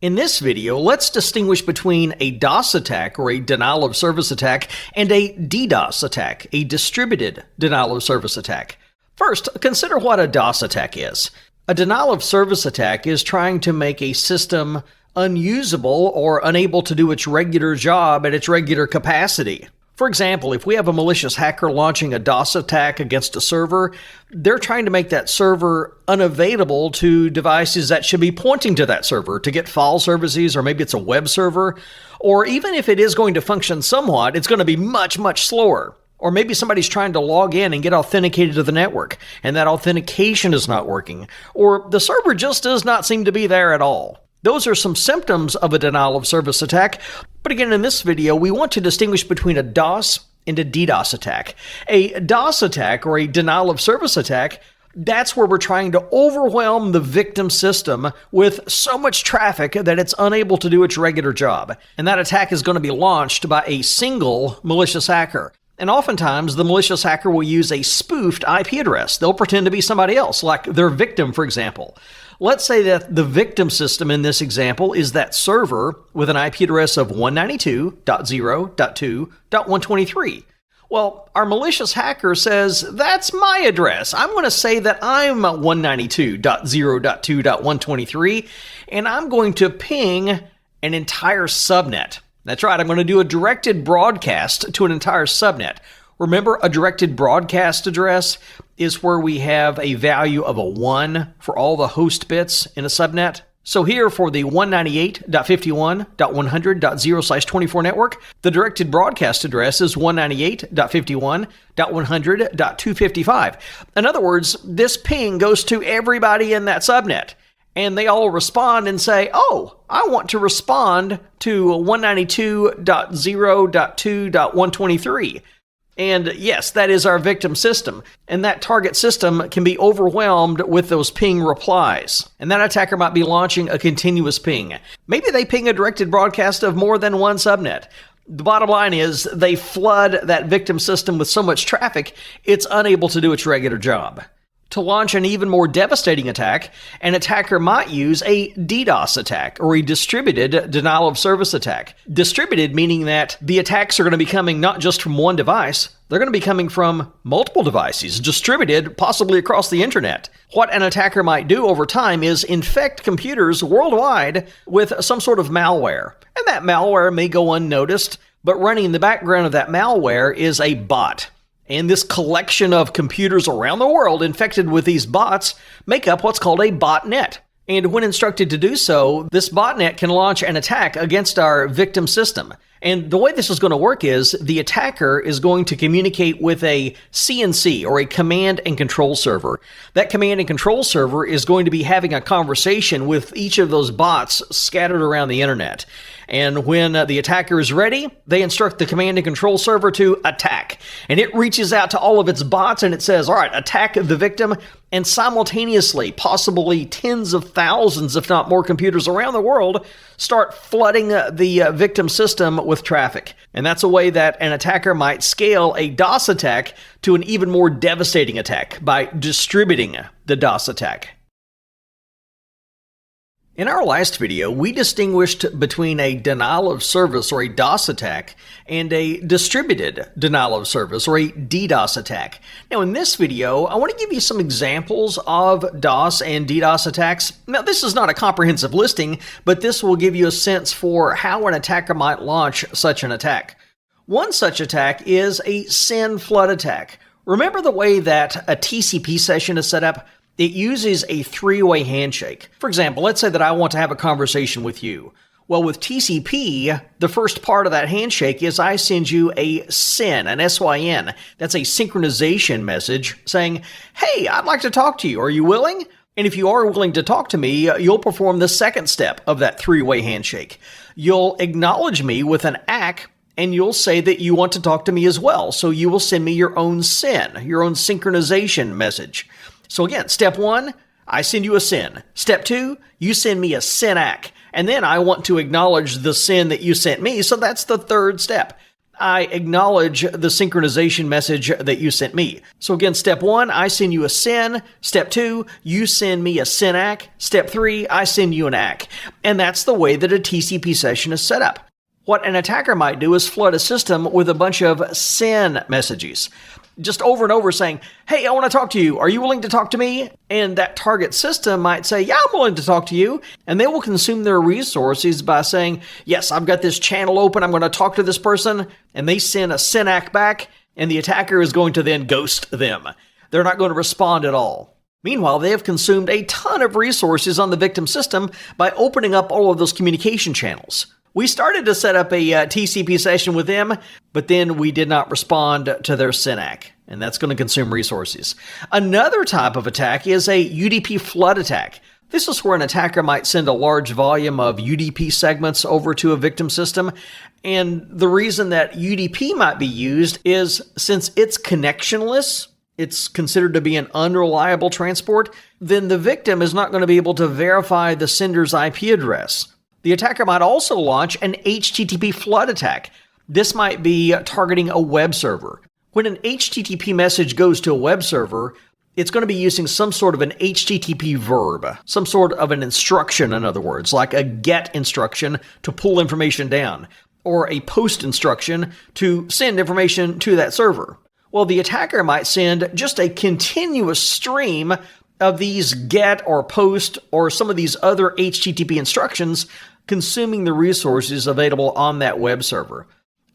In this video, let's distinguish between a DOS attack, or a denial of service attack, and a DDoS attack, a distributed denial of service attack. First, consider what a DOS attack is. A denial of service attack is trying to make a system unusable or unable to do its regular job at its regular capacity. For example, if we have a malicious hacker launching a DOS attack against a server, they're trying to make that server unavailable to devices that should be pointing to that server to get file services, or maybe it's a web server, or even if it is going to function somewhat, it's going to be much, much slower. Or maybe somebody's trying to log in and get authenticated to the network, and that authentication is not working, or the server just does not seem to be there at all. Those are some symptoms of a denial of service attack, but again, in this video, we want to distinguish between a DOS and a DDoS attack. A DOS attack, or a denial of service attack, that's where we're trying to overwhelm the victim system with so much traffic that it's unable to do its regular job. And that attack is going to be launched by a single malicious hacker. And oftentimes, the malicious hacker will use a spoofed IP address. They'll pretend to be somebody else, like their victim, for example. Let's say that the victim system in this example is that server with an IP address of 192.0.2.123. Well, our malicious hacker says, that's my address. I'm going to say that I'm 192.0.2.123, and I'm going to ping an entire subnet. That's right, I'm going to do a directed broadcast to an entire subnet. Remember, a directed broadcast address is where we have a value of a 1 for all the host bits in a subnet. So here for the 198.51.100.0/24 network, the directed broadcast address is 198.51.100.255. In other words, this ping goes to everybody in that subnet. And they all respond and say, oh, I want to respond to 192.0.2.123. And yes, that is our victim system. And that target system can be overwhelmed with those ping replies. And that attacker might be launching a continuous ping. Maybe they ping a directed broadcast of more than one subnet. The bottom line is they flood that victim system with so much traffic, it's unable to do its regular job. To launch an even more devastating attack, an attacker might use a DDoS attack, or a distributed denial of service attack. Distributed meaning that the attacks are going to be coming not just from one device, they're going to be coming from multiple devices, distributed possibly across the internet. What an attacker might do over time is infect computers worldwide with some sort of malware. And that malware may go unnoticed, but running in the background of that malware is a bot. And this collection of computers around the world infected with these bots make up what's called a botnet. And when instructed to do so, this botnet can launch an attack against our victim system. And the way this is going to work is the attacker is going to communicate with a CNC, or a command and control server. That command and control server is going to be having a conversation with each of those bots scattered around the internet. And when the attacker is ready, they instruct the command and control server to attack. And it reaches out to all of its bots and it says, all right, attack the victim. And simultaneously, possibly tens of thousands, if not more computers around the world, start flooding the victim system with traffic. And that's a way that an attacker might scale a DOS attack to an even more devastating attack by distributing the DOS attack. In our last video, we distinguished between a denial of service, or a DOS attack, and a distributed denial of service, or a DDoS attack. Now in this video, I want to give you some examples of DOS and DDoS attacks. Now this is not a comprehensive listing, but this will give you a sense for how an attacker might launch such an attack. One such attack is a SYN flood attack. Remember the way that a TCP session is set up? It uses a three-way handshake. For example, let's say that I want to have a conversation with you. Well, with TCP, the first part of that handshake is I send you a SYN, an SYN. That's a synchronization message saying, hey, I'd like to talk to you. Are you willing? And if you are willing to talk to me, you'll perform the second step of that three-way handshake. You'll acknowledge me with an ACK, and you'll say that you want to talk to me as well. So you will send me your own SYN, your own synchronization message. So again, step 1, I send you a SYN. Step 2, you send me a SYN-ACK. And then I want to acknowledge the SYN that you sent me, so that's the third step. I acknowledge the synchronization message that you sent me. So again, step 1, I send you a SYN. Step 2, you send me a SYN-ACK. Step 3, I send you an ACK. And that's the way that a TCP session is set up. What an attacker might do is flood a system with a bunch of SYN messages. Just over and over saying, hey, I want to talk to you. Are you willing to talk to me? And that target system might say, yeah, I'm willing to talk to you. And they will consume their resources by saying, yes, I've got this channel open. I'm going to talk to this person. And they send a SYN-ACK back, and the attacker is going to then ghost them. They're not going to respond at all. Meanwhile, they have consumed a ton of resources on the victim system by opening up all of those communication channels. We started to set up a TCP session with them, but then we did not respond to their SYN-ACK, and that's going to consume resources. Another type of attack is a UDP flood attack. This is where an attacker might send a large volume of UDP segments over to a victim system, and the reason that UDP might be used is since it's connectionless, it's considered to be an unreliable transport, then the victim is not going to be able to verify the sender's IP address. The attacker might also launch an HTTP flood attack. This might be targeting a web server. When an HTTP message goes to a web server, it's going to be using some sort of an HTTP verb, some sort of an instruction, in other words, like a get instruction to pull information down, or a post instruction to send information to that server. Well, the attacker might send just a continuous stream of these get or post or some of these other HTTP instructions, consuming the resources available on that web server.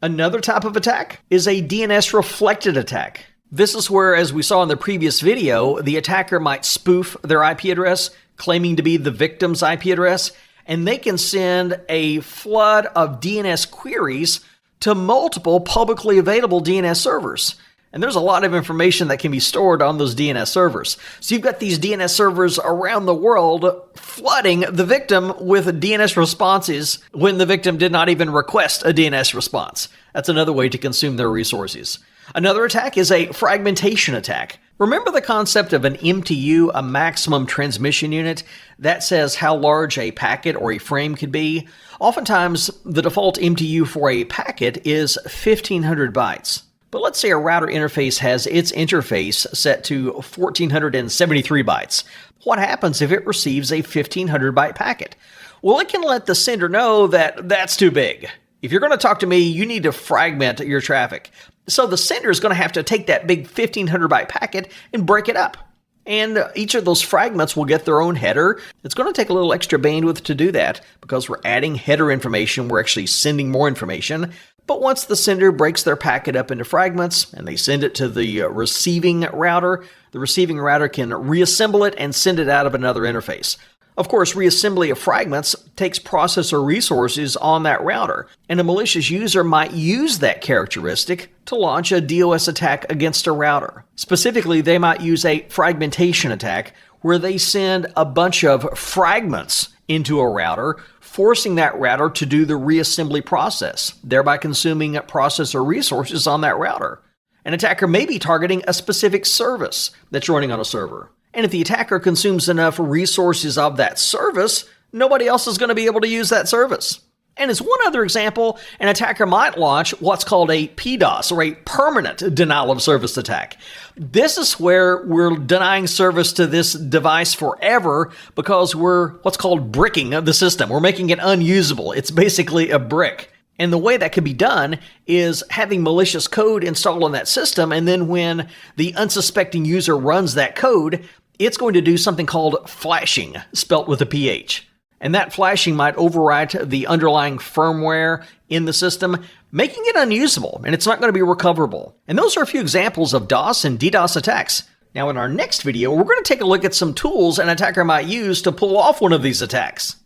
Another type of attack is a DNS reflected attack. This is where, as we saw in the previous video, the attacker might spoof their IP address, claiming to be the victim's IP address, and they can send a flood of DNS queries to multiple publicly available DNS servers. And there's a lot of information that can be stored on those DNS servers. So you've got these DNS servers around the world flooding the victim with DNS responses when the victim did not even request a DNS response. That's another way to consume their resources. Another attack is a fragmentation attack. Remember the concept of an MTU, a maximum transmission unit? That says how large a packet or a frame could be. Oftentimes, the default MTU for a packet is 1500 bytes. But let's say a router interface has its interface set to 1473 bytes. What happens if it receives a 1500 byte packet? Well, it can let the sender know that that's too big. If you're going to talk to me, you need to fragment your traffic. So the sender is going to have to take that big 1500 byte packet and break it up. And each of those fragments will get their own header. It's going to take a little extra bandwidth to do that because we're adding header information. We're actually sending more information. But once the sender breaks their packet up into fragments and they send it to the receiving router can reassemble it and send it out of another interface. Of course, reassembly of fragments takes processor resources on that router, and a malicious user might use that characteristic to launch a DOS attack against a router. Specifically, they might use a fragmentation attack where they send a bunch of fragments into a router, forcing that router to do the reassembly process, thereby consuming processor resources on that router. An attacker may be targeting a specific service that's running on a server. And if the attacker consumes enough resources of that service, nobody else is going to be able to use that service. And as one other example, an attacker might launch what's called a PDoS, or a permanent denial of service attack. This is where we're denying service to this device forever because we're what's called bricking the system. We're making it unusable. It's basically a brick. And the way that could be done is having malicious code installed on that system, and then when the unsuspecting user runs that code, it's going to do something called flashing, spelt with a PH. And that flashing might overwrite the underlying firmware in the system, making it unusable, and it's not going to be recoverable. And those are a few examples of DOS and DDoS attacks. Now in our next video, we're going to take a look at some tools an attacker might use to pull off one of these attacks.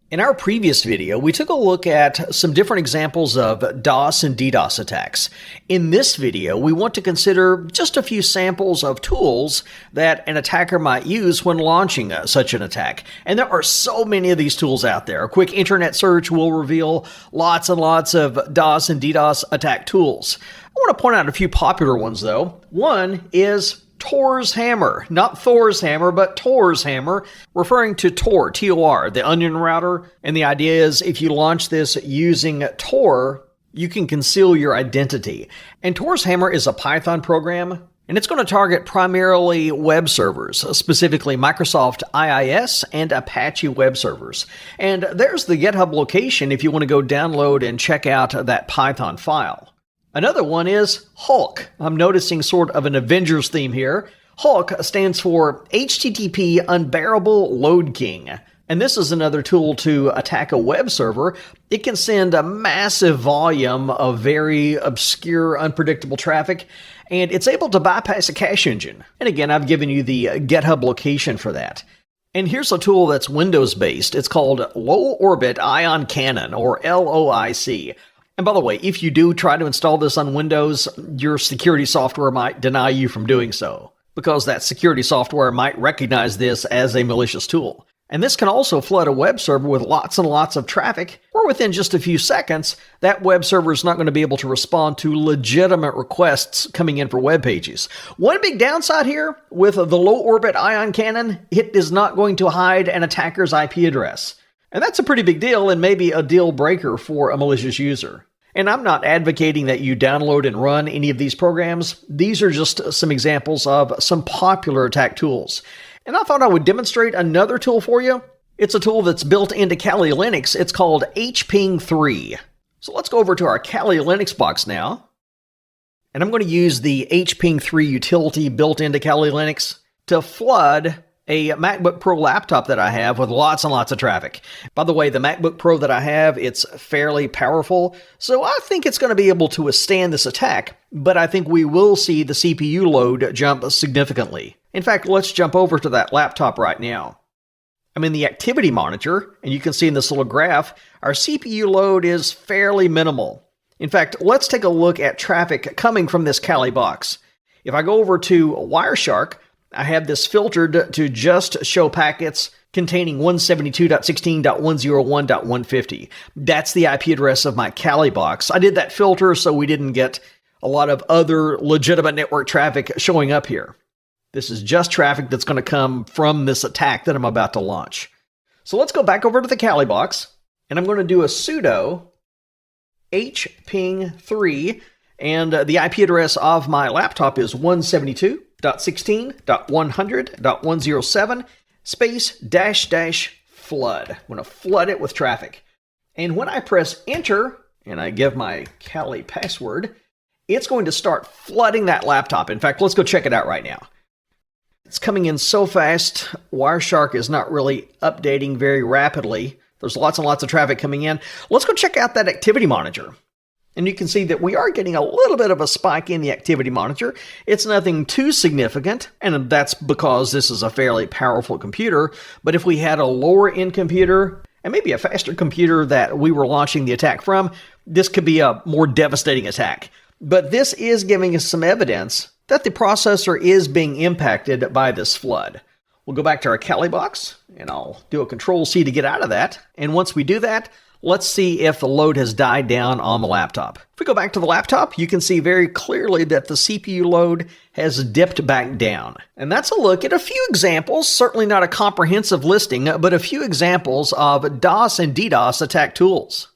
In our previous video, we took a look at some different examples of DOS and DDoS attacks. In this video, we want to consider just a few samples of tools that an attacker might use when launching such an attack. And there are so many of these tools out there. A quick internet search will reveal lots and lots of DOS and DDoS attack tools. I want to point out a few popular ones, though. One is Tor's hammer, not Thor's hammer, but Tor's hammer, referring to Tor, T-O-R, the onion router. And the idea is if you launch this using Tor, you can conceal your identity. And Tor's Hammer is a Python program, and it's going to target primarily web servers, specifically Microsoft IIS and Apache web servers. And there's the GitHub location if you want to go download and check out that Python file. Another one is Hulk. I'm noticing sort of an Avengers theme here. Hulk stands for HTTP Unbearable Load King. And this is another tool to attack a web server. It can send a massive volume of very obscure, unpredictable traffic, and it's able to bypass a cache engine. And again, I've given you the GitHub location for that. And here's a tool that's Windows-based. It's called Low Orbit Ion Cannon, or LOIC. And by the way, if you do try to install this on Windows, your security software might deny you from doing so, because that security software might recognize this as a malicious tool. And this can also flood a web server with lots and lots of traffic, or within just a few seconds, that web server is not going to be able to respond to legitimate requests coming in for web pages. One big downside here with the low orbit ion cannon, it is not going to hide an attacker's IP address. And that's a pretty big deal and maybe a deal breaker for a malicious user. And I'm not advocating that you download and run any of these programs. These are just some examples of some popular attack tools. And I thought I would demonstrate another tool for you. It's a tool that's built into Kali Linux. It's called hping3. So let's go over to our Kali Linux box now. And I'm going to use the hping3 utility built into Kali Linux to flood a MacBook Pro laptop that I have with lots and lots of traffic. By the way, the MacBook Pro that I have, it's fairly powerful, so I think it's going to be able to withstand this attack, but I think we will see the CPU load jump significantly. In fact, let's jump over to that laptop right now. I'm in the activity monitor, and you can see in this little graph, our CPU load is fairly minimal. In fact, let's take a look at traffic coming from this Kali box. If I go over to Wireshark, I have this filtered to just show packets containing 172.16.101.150. That's the IP address of my Kali box. I did that filter so we didn't get a lot of other legitimate network traffic showing up here. This is just traffic that's going to come from this attack that I'm about to launch. So let's go back over to the Kali box, and I'm going to do a sudo hping3, and the IP address of my laptop is 172.16.100.107 space -- flood. I'm going to flood it with traffic. And when I press enter and I give my Kali password, it's going to start flooding that laptop. In fact, let's go check it out right now. It's coming in so fast. Wireshark is not really updating very rapidly. There's lots and lots of traffic coming in. Let's go check out that activity monitor. And you can see that we are getting a little bit of a spike in the activity monitor. It's nothing too significant, and that's because this is a fairly powerful computer. But if we had a lower end computer, and maybe a faster computer that we were launching the attack from, this could be a more devastating attack. But this is giving us some evidence that the processor is being impacted by this flood. We'll go back to our Kali box, and I'll do a Control-C to get out of that. And once we do that, let's see if the load has died down on the laptop. If we go back to the laptop, you can see very clearly that the CPU load has dipped back down. And that's a look at a few examples, certainly not a comprehensive listing, but a few examples of DOS and DDoS attack tools.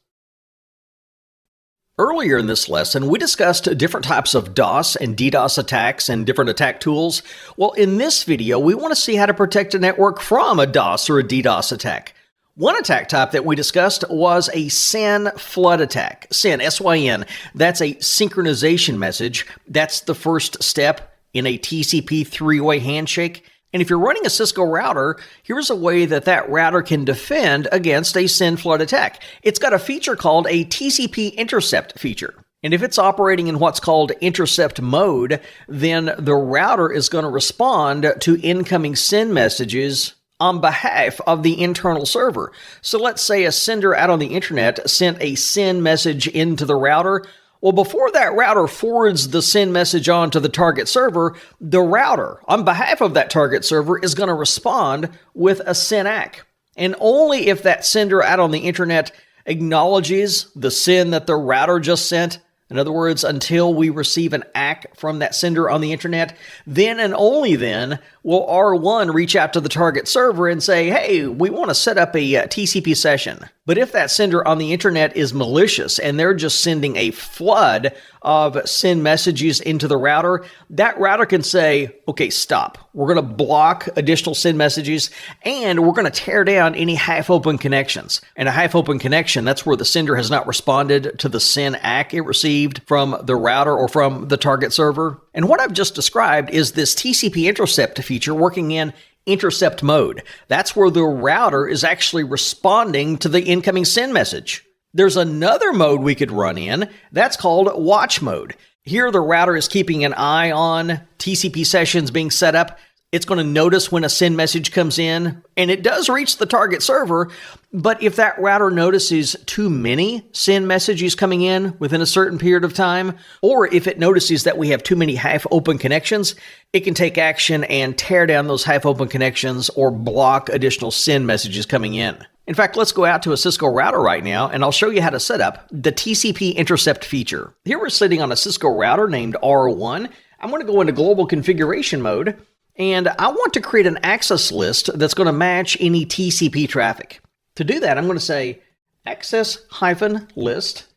Earlier in this lesson, we discussed different types of DOS and DDoS attacks and different attack tools. Well, in this video, we want to see how to protect a network from a DOS or a DDoS attack. One attack type that we discussed was a SYN flood attack. SYN, S-Y-N, that's a synchronization message. That's the first step in a TCP three-way handshake. And if you're running a Cisco router, here's a way that that router can defend against a SYN flood attack. It's got a feature called a TCP intercept feature. And if it's operating in what's called intercept mode, then the router is going to respond to incoming SYN messages on behalf of the internal server. So let's say a sender out on the internet sent a SYN message into the router. Well, before that router forwards the SYN message on to the target server, the router, on behalf of that target server, is going to respond with a SYN-ACK. And only if that sender out on the internet acknowledges the SYN that the router just sent, In other words, until we receive an ACK from that sender on the internet, then and only then will R1 reach out to the target server and say, hey, we want to set up a TCP session. But if that sender on the internet is malicious and they're just sending a flood of send messages into the router, that router can say, okay, stop. We're going to block additional send messages and we're going to tear down any half-open connections. And a half-open connection, that's where the sender has not responded to the send ACK it received from the router or from the target server. And what I've just described is this TCP intercept feature working in intercept mode. That's where the router is actually responding to the incoming send message. There's another mode we could run in. That's called watch mode. Here, the router is keeping an eye on TCP sessions being set up. It's going to notice when a send message comes in, and it does reach the target server. But if that router notices too many send messages coming in within a certain period of time, or if it notices that we have too many half-open connections, it can take action and tear down those half-open connections or block additional send messages coming in. In fact, let's go out to a Cisco router right now, and I'll show you how to set up the TCP intercept feature. Here we're sitting on a Cisco router named R1. I'm going to go into global configuration mode, and I want to create an access list that's going to match any TCP traffic. To do that, I'm going to say access-list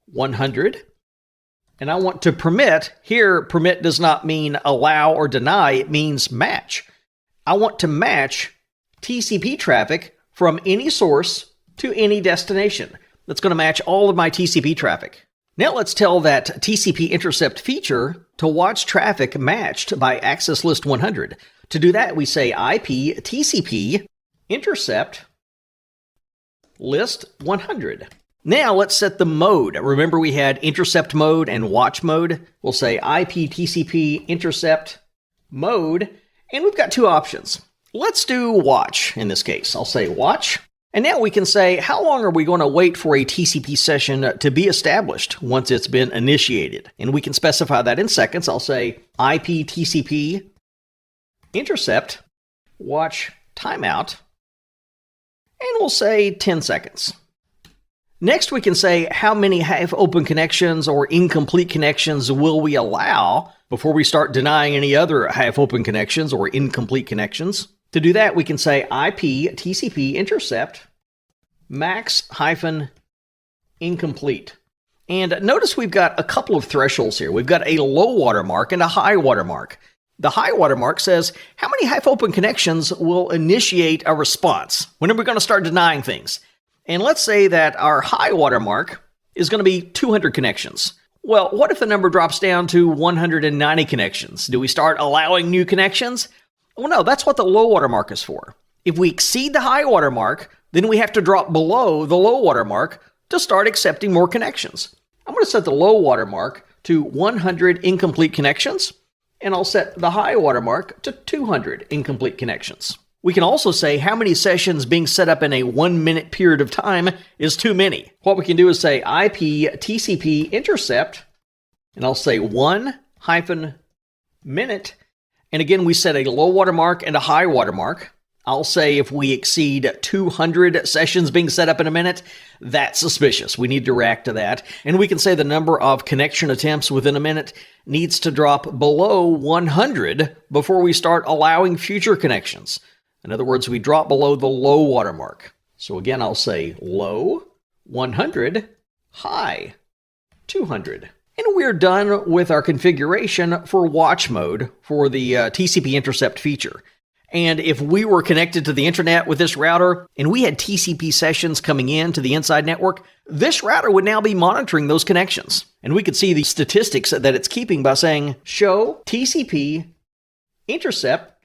100. And I want to permit. Here, permit does not mean allow or deny. It means match. I want to match TCP traffic from any source to any destination. That's going to match all of my TCP traffic. Now let's tell that TCP intercept feature to watch traffic matched by access list 100. To do that, we say IP TCP intercept list 100. Now let's set the mode. Remember we had intercept mode and watch mode. We'll say IP TCP intercept mode, and we've got two options. Let's do watch in this case. I'll say watch. And now we can say, how long are we going to wait for a TCP session to be established once it's been initiated? And we can specify that in seconds. I'll say IP TCP intercept watch timeout, and we'll say 10 seconds. Next, we can say how many half-open connections or incomplete connections will we allow before we start denying any other half-open connections or incomplete connections. To do that, we can say IP TCP intercept max-incomplete. And notice we've got a couple of thresholds here. We've got a low watermark and a high watermark. The high watermark says how many half-open connections will initiate a response. When are we going to start denying things? And let's say that our high watermark is going to be 200 connections. Well, what if the number drops down to 190 connections? Do we start allowing new connections? Well, no, that's what the low watermark is for. If we exceed the high watermark, then we have to drop below the low watermark to start accepting more connections. I'm going to set the low watermark to 100 incomplete connections, and I'll set the high watermark to 200 incomplete connections. We can also say how many sessions being set up in a 1 minute period of time is too many. What we can do is say IP TCP intercept, and I'll say 1-minute. And again, we set a low watermark and a high watermark. I'll say if we exceed 200 sessions being set up in a minute, that's suspicious. We need to react to that. And we can say the number of connection attempts within a minute needs to drop below 100 before we start allowing future connections. In other words, we drop below the low watermark. So again, I'll say low 100, high 200. And we're done with our configuration for watch mode for the TCP intercept feature. And if we were connected to the internet with this router and we had TCP sessions coming in to the inside network, this router would now be monitoring those connections. And we could see the statistics that it's keeping by saying show TCP intercept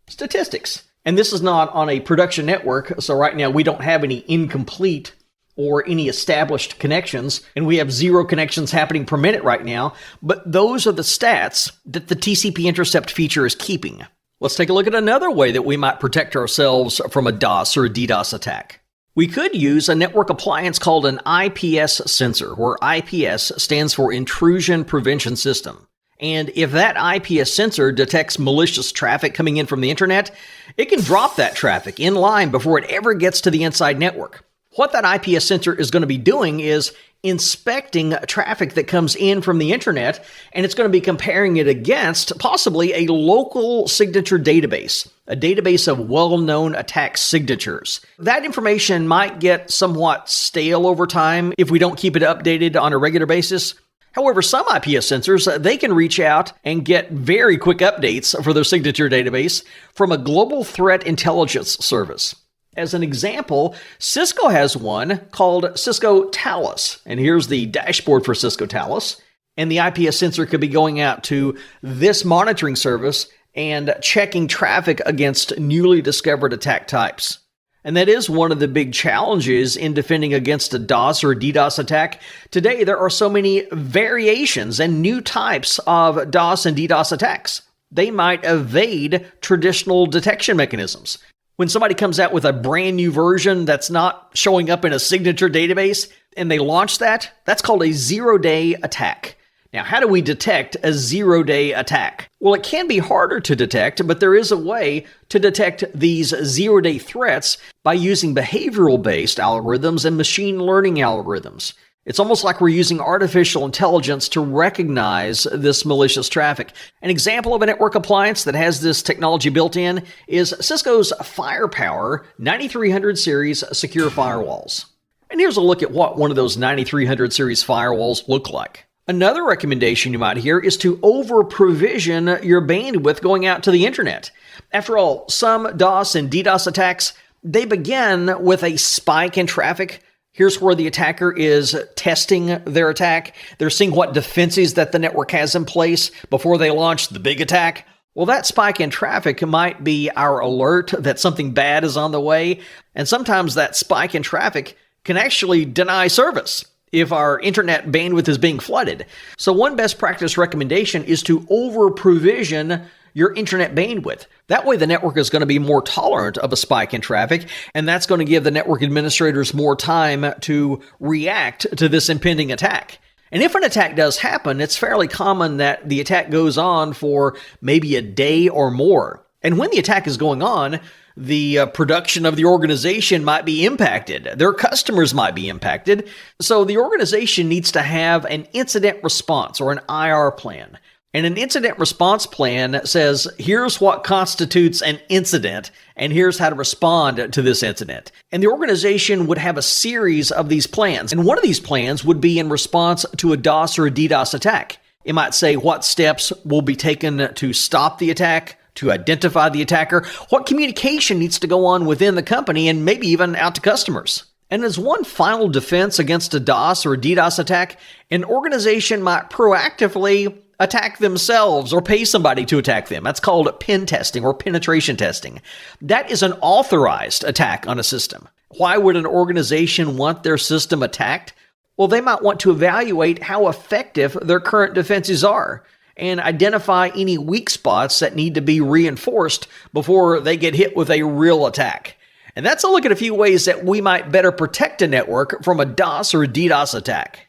statistics. And this is not on a production network, so right now we don't have any incomplete or any established connections, and we have 0 connections happening per minute right now, but those are the stats that the TCP intercept feature is keeping. Let's take a look at another way that we might protect ourselves from a DOS or a DDoS attack. We could use a network appliance called an IPS sensor, where IPS stands for Intrusion Prevention System. And if that IPS sensor detects malicious traffic coming in from the internet, it can drop that traffic in line before it ever gets to the inside network. What that IPS sensor is going to be doing is inspecting traffic that comes in from the internet, and it's going to be comparing it against possibly a local signature database, a database of well-known attack signatures. That information might get somewhat stale over time if we don't keep it updated on a regular basis. However, some IPS sensors, they can reach out and get very quick updates for their signature database from a global threat intelligence service. As an example, Cisco has one called Cisco Talus. And here's the dashboard for Cisco Talus. And the IPS sensor could be going out to this monitoring service and checking traffic against newly discovered attack types. And that is one of the big challenges in defending against a DOS or DDoS attack. Today, there are so many variations and new types of DOS and DDoS attacks. They might evade traditional detection mechanisms. When somebody comes out with a brand new version that's not showing up in a signature database and they launch that, that's called a zero-day attack. Now, how do we detect a zero-day attack? Well, it can be harder to detect, but there is a way to detect these zero-day threats by using behavioral-based algorithms and machine learning algorithms. It's almost like we're using artificial intelligence to recognize this malicious traffic. An example of a network appliance that has this technology built in is Cisco's Firepower 9300 series secure firewalls. And here's a look at what one of those 9300 series firewalls look like. Another recommendation you might hear is to over-provision your bandwidth going out to the internet. After all, some DOS and DDoS attacks, they begin with a spike in traffic. Here's where the attacker is testing their attack. They're seeing what defenses that the network has in place before they launch the big attack. Well, that spike in traffic might be our alert that something bad is on the way. And sometimes that spike in traffic can actually deny service if our internet bandwidth is being flooded. So one best practice recommendation is to over-provision your internet bandwidth. That way the network is going to be more tolerant of a spike in traffic, and that's going to give the network administrators more time to react to this impending attack. And if an attack does happen, it's fairly common that the attack goes on for maybe a day or more. And when the attack is going on, the production of the organization might be impacted. Their customers might be impacted. So the organization needs to have an incident response or an IR plan. And an incident response plan says, here's what constitutes an incident, and here's how to respond to this incident. And the organization would have a series of these plans. And one of these plans would be in response to a DOS or a DDoS attack. It might say what steps will be taken to stop the attack, to identify the attacker, what communication needs to go on within the company, and maybe even out to customers. And as one final defense against a DOS or a DDoS attack, an organization might proactively attack themselves or pay somebody to attack them. That's called pen testing or penetration testing. That is an authorized attack on a system. Why would an organization want their system attacked? Well, they might want to evaluate how effective their current defenses are and identify any weak spots that need to be reinforced before they get hit with a real attack. And that's a look at a few ways that we might better protect a network from a DOS or a DDoS attack.